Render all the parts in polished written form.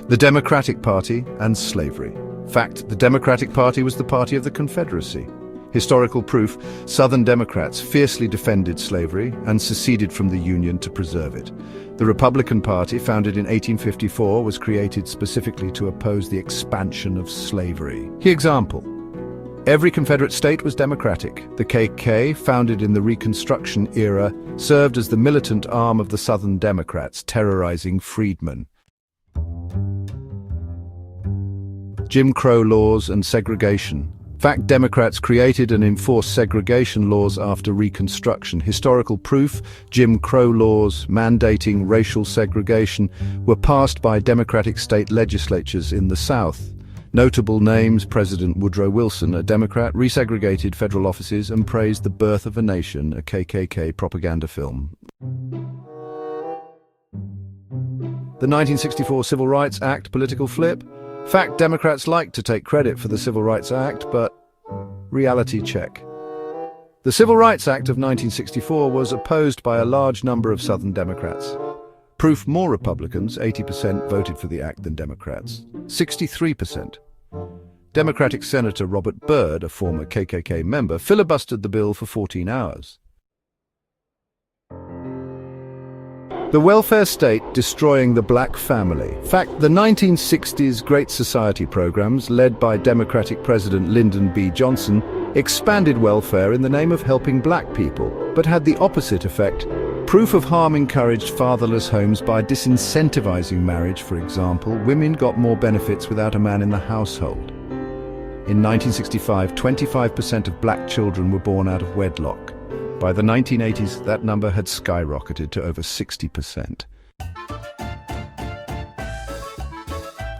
The Democratic Party and slavery. Fact: the Democratic Party was the party of the Confederacy. Historical proof: Southern Democrats fiercely defended slavery and seceded from the Union to preserve it. The Republican Party, founded in 1854, was created specifically to oppose the expansion of slavery. Key example: every Confederate state was Democratic. The KKK, founded in the Reconstruction era, served as the militant arm of the Southern Democrats, terrorizing freedmen. Jim Crow laws and segregation. Fact: Democrats created and enforced segregation laws after Reconstruction. Historical proof: Jim Crow laws mandating racial segregation were passed by Democratic state legislatures in the South. Notable names: President Woodrow Wilson, a Democrat, resegregated federal offices and praised The Birth of a Nation, a KKK propaganda film. The 1964 Civil Rights Act political flip. Fact: Democrats like to take credit for the Civil Rights Act, but reality check. The Civil Rights Act of 1964 was opposed by a large number of Southern Democrats. Proof: more Republicans, 80%, voted for the act than Democrats, 63%. Democratic Senator Robert Byrd, a former KKK member, filibustered the bill for 14 hours. The welfare state destroying the black family. Fact: the 1960s Great Society programs, led by Democratic President Lyndon B. Johnson, expanded welfare in the name of helping black people, but had the opposite effect. Proof of harm: encouraged fatherless homes by disincentivizing marriage, for example. Women got more benefits without a man in the household. In 1965, 25% of black children were born out of wedlock. By the 1980s, that number had skyrocketed to over 60%.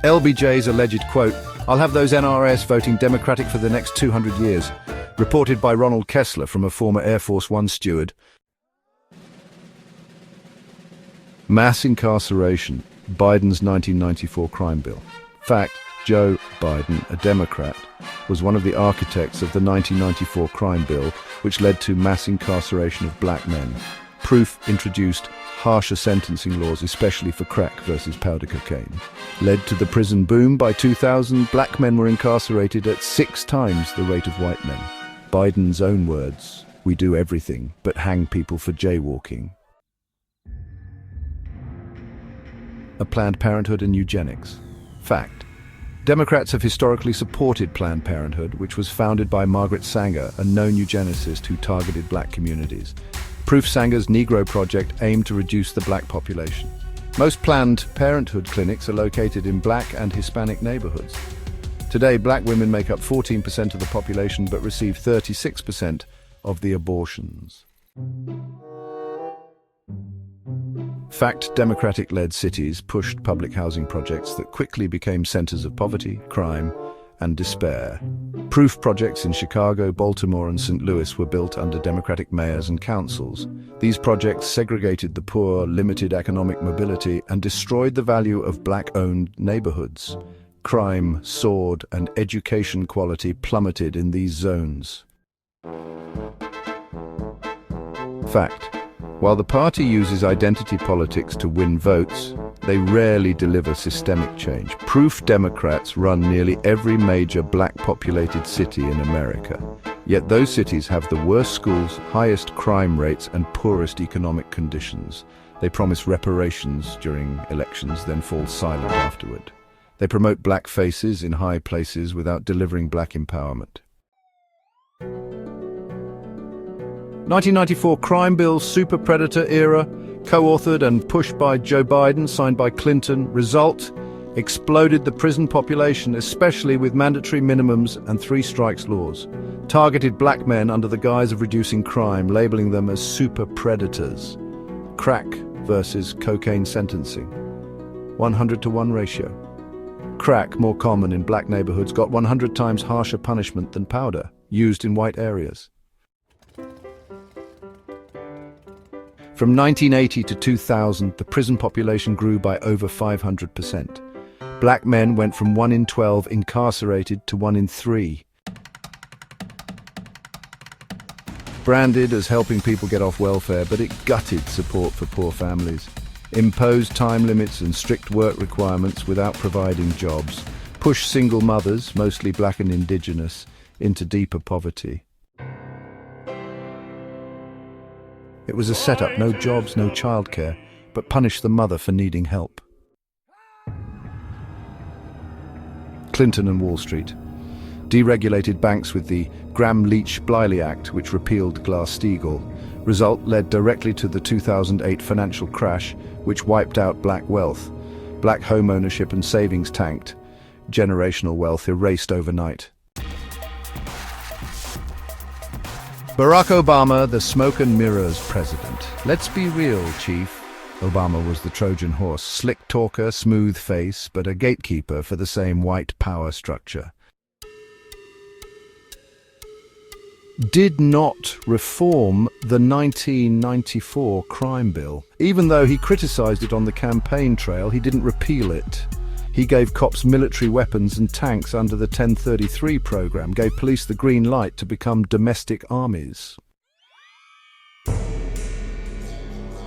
LBJ's alleged quote, "I'll have those NRS voting Democratic for the next 200 years," reported by Ronald Kessler from a former Air Force One steward. Mass incarceration. Biden's 1994 crime bill. Fact: Joe Biden, a Democrat, was one of the architects of the 1994 crime bill, which led to mass incarceration of black men. Proof: introduced harsher sentencing laws, especially for crack versus powder cocaine. Led to the prison boom. By 2000, black men were incarcerated at 6 times the rate of white men. Biden's own words: "We do everything but hang people for jaywalking." A Planned Parenthood and eugenics. Fact: Democrats have historically supported Planned Parenthood, which was founded by Margaret Sanger, a known eugenicist who targeted black communities. Proof: Sanger's Negro Project aimed to reduce the black population. Most Planned Parenthood clinics are located in black and Hispanic neighborhoods. Today, black women make up 14% of the population but receive 36% of the abortions. Fact: Democratic-led cities pushed public housing projects that quickly became centers of poverty, crime, and despair. Proof: projects in Chicago, Baltimore, and St. Louis were built under Democratic mayors and councils. These projects segregated the poor, limited economic mobility, and destroyed the value of black-owned neighborhoods. Crime soared and education quality plummeted in these zones. Fact: while the party uses identity politics to win votes, they rarely deliver systemic change. Proof: Democrats run nearly every major black-populated city in America. Yet those cities have the worst schools, highest crime rates, and poorest economic conditions. They promise reparations during elections, then fall silent afterward. They promote black faces in high places without delivering black empowerment. 1994 crime bill, super predator era, co-authored and pushed by Joe Biden, signed by Clinton. Result: exploded the prison population, especially with mandatory minimums and 3 strikes laws. Targeted black men under the guise of reducing crime, labeling them as super predators. Crack versus cocaine sentencing. 100-to-1 ratio. Crack, more common in black neighborhoods, got 100 times harsher punishment than powder, used in white areas. From 1980 to 2000, the prison population grew by over 500%. Black men went from 1 in 12 incarcerated to 1 in 3. Branded as helping people get off welfare, but it gutted support for poor families. impose time limits and strict work requirements without providing jobs, push single mothers, mostly black and indigenous, into deeper poverty. It was a setup: no jobs, no childcare, but punish the mother for needing help. Clinton and Wall Street. Deregulated banks with the Gramm-Leach-Bliley Act, which repealed Glass-Steagall. Result led directly to the 2008 financial crash, which wiped out black wealth. Black home ownership and savings tanked. Generational wealth erased overnight. Barack Obama, the smoke and mirrors president. Let's be real, Chief. Obama was the Trojan horse, slick talker, smooth face, but a gatekeeper for the same white power structure. Did not reform the 1994 crime bill. Even though he criticized it on the campaign trail, he didn't repeal it. He gave cops military weapons and tanks under the 1033 program, gave police the green light to become domestic armies.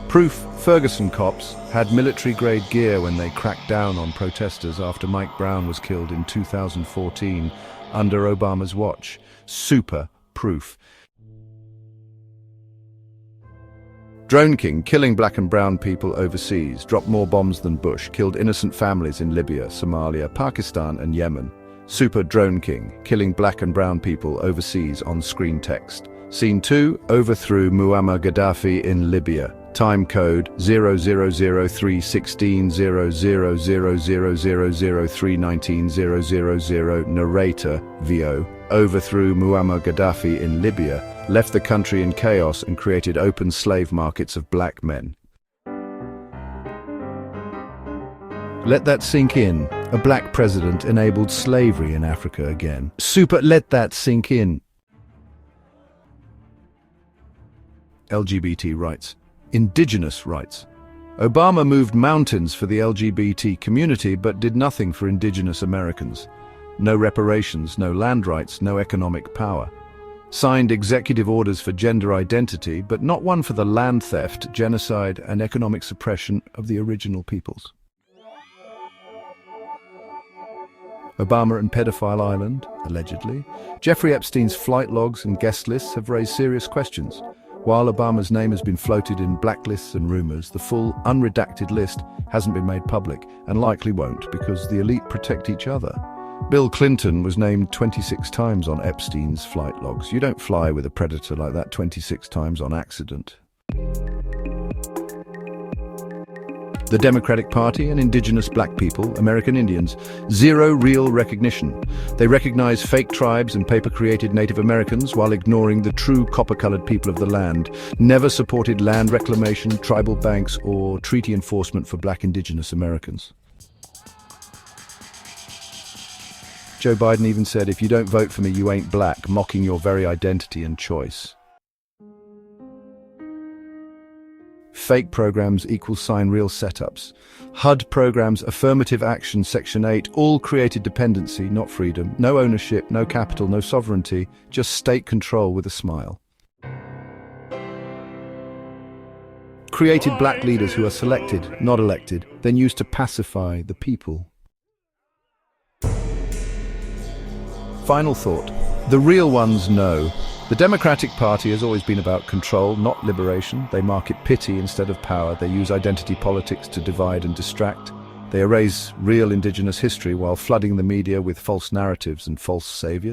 Proof: Ferguson cops had military-grade gear when they cracked down on protesters after Mike Brown was killed in 2014 under Obama's watch. Super proof. Drone King, killing black and brown people overseas, dropped more bombs than Bush, killed innocent families in Libya, Somalia, Pakistan and Yemen. Super Drone King, killing black and brown people overseas on screen text. Scene 2, overthrew Muammar Gaddafi in Libya. Time code 000316000000031900. Narrator, VO, overthrew Muammar Gaddafi in Libya, left the country in chaos and created open slave markets of black men. Let that sink in. A black president enabled slavery in Africa again. Super, let that sink in. LGBT rights. Indigenous rights. Obama moved mountains for the LGBT community but did nothing for indigenous Americans. No reparations, no land rights, no economic power. Signed executive orders for gender identity, but not one for the land theft, genocide, and economic suppression of the original peoples. Obama and Pedophile Island, allegedly. Jeffrey Epstein's flight logs and guest lists have raised serious questions. While Obama's name has been floated in blacklists and rumors, the full, unredacted list hasn't been made public, and likely won't, because the elite protect each other. Bill Clinton was named 26 times on Epstein's flight logs. You don't fly with a predator like that 26 times on accident. The Democratic Party and indigenous black people, American Indians, zero real recognition. They recognize fake tribes and paper-created Native Americans while ignoring the true copper-colored people of the land. Never supported land reclamation, tribal banks, or treaty enforcement for black indigenous Americans. Joe Biden even said, "If you don't vote for me, you ain't black," mocking your very identity and choice. Fake programs == real setups. HUD programs, affirmative action, Section 8, all created dependency, not freedom. No ownership, no capital, no sovereignty, just state control with a smile. Created black leaders who are selected, not elected, then used to pacify the people. Final thought. The real ones know. The Democratic Party has always been about control, not liberation. They market pity instead of power. They use identity politics to divide and distract. They erase real indigenous history while flooding the media with false narratives and false saviors.